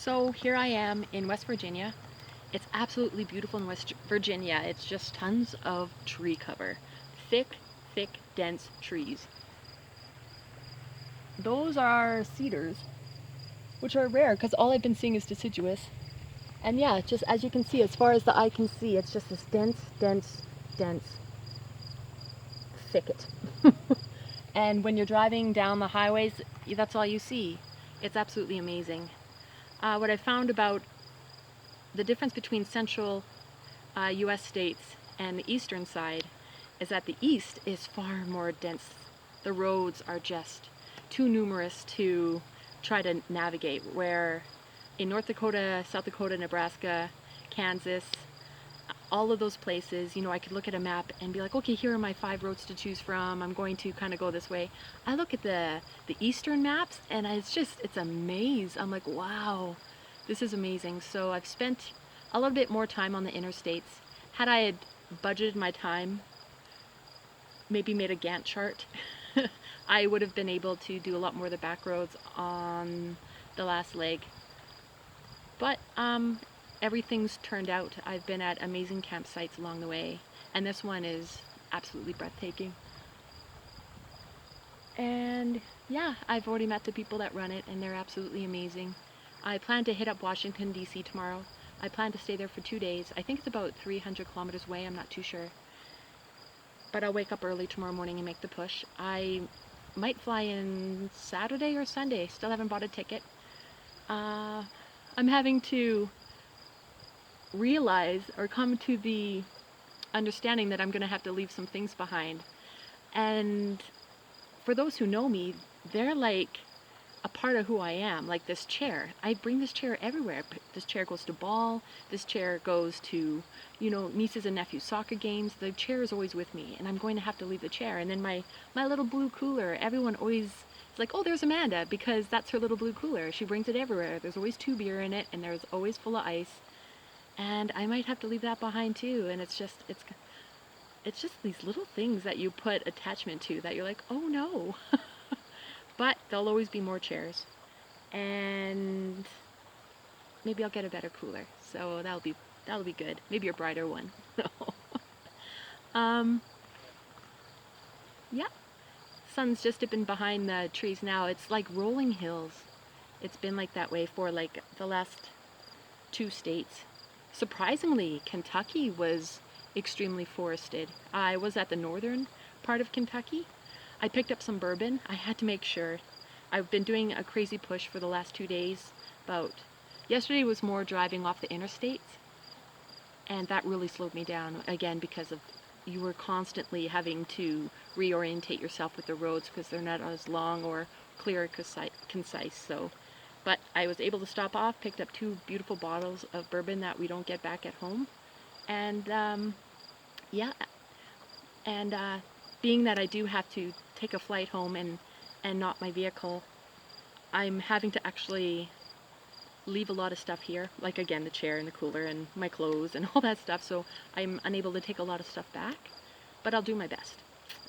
So here I am in West Virginia. It's absolutely beautiful in West Virginia. It's just tons of tree cover. Thick, thick, dense trees. Those are cedars, which are rare because all I've been seeing is deciduous. And yeah, just as you can see, as far as the eye can see, it's just this dense, dense, dense thicket. And when you're driving down the highways, that's all you see. It's absolutely amazing. What I found about the difference between central US states and the eastern side is that the east is far more dense. The roads are just too numerous to try to navigate, where in North Dakota, South Dakota, Nebraska, Kansas, all of those places, you know, I could look at a map and be like, okay, here are my 5 roads to choose from. I'm going to kind of go this way. I look at the eastern maps and it's a maze. I'm like, wow, this is amazing. So I've spent a little bit more time on the interstates. Had I had budgeted my time, maybe made a Gantt chart, I would have been able to do a lot more of the back roads on the last leg. But everything's turned out. I've been at amazing campsites along the way, and this one is absolutely breathtaking. And yeah, I've already met the people that run it, and they're absolutely amazing. I plan to hit up Washington, D.C. tomorrow. I plan to stay there for 2 days. I think it's about 300 kilometers away, I'm not too sure. But I'll wake up early tomorrow morning and make the push. I might fly in Saturday or Sunday. Still haven't bought a ticket. I'm having to realize or come to the understanding that I'm going to have to leave some things behind. And for those who know me, they're like a part of who I am. Like this chair, I bring this chair everywhere. This chair goes to ball, this chair goes to, you know, nieces and nephews' soccer games. The chair is always with me, and I'm going to have to leave the chair. And then my little blue cooler, everyone always is like, oh, there's Amanda, because that's her little blue cooler. She brings it everywhere. There's always 2 beer in it, and there's always full of ice. And I might have to leave that behind too. And it's just these little things that you put attachment to that you're like, oh no. But there'll always be more chairs, and maybe I'll get a better cooler, so that'll be good. Maybe a brighter one. Yeah, sun's just dipping behind the trees now. It's like rolling hills. It's been like that way for like the last 2 states. Surprisingly, Kentucky was extremely forested. I was at the northern part of Kentucky. I picked up some bourbon. I had to make sure. I've been doing a crazy push for the last 2 days. Yesterday was more driving off the interstates, and that really slowed me down, again, because of you were constantly having to reorientate yourself with the roads because they're not as long or clear or concise. So, but I was able to stop off, picked up 2 beautiful bottles of bourbon that we don't get back at home, and yeah, and being that I do have to take a flight home and not my vehicle, I'm having to actually leave a lot of stuff here, like again the chair and the cooler and my clothes and all that stuff, so I'm unable to take a lot of stuff back, but I'll do my best.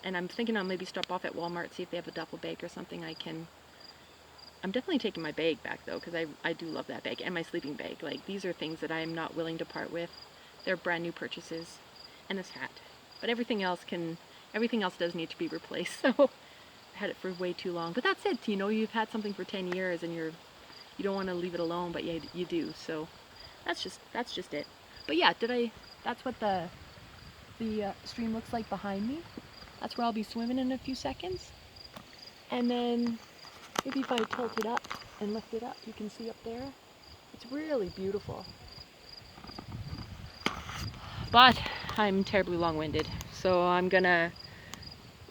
And I'm thinking I'll maybe stop off at Walmart, see if they have a duffel bag or something I'm definitely taking my bag back though, because I do love that bag, and my sleeping bag. Like, these are things that I am not willing to part with. They're brand new purchases, and this hat. But everything else does need to be replaced, so I've had it for way too long. But that's it, you know, you've had something for 10 years and you don't want to leave it alone, but you do, so that's just it. But yeah, that's what the stream looks like behind me. That's where I'll be swimming in a few seconds. And then maybe if I tilt it up and lift it up, you can see up there. It's really beautiful. But I'm terribly long-winded, so I'm gonna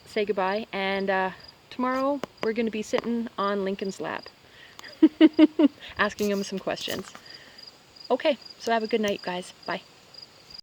say goodbye, and tomorrow we're gonna be sitting on Lincoln's lap asking him some questions. Okay, so have a good night, guys. Bye.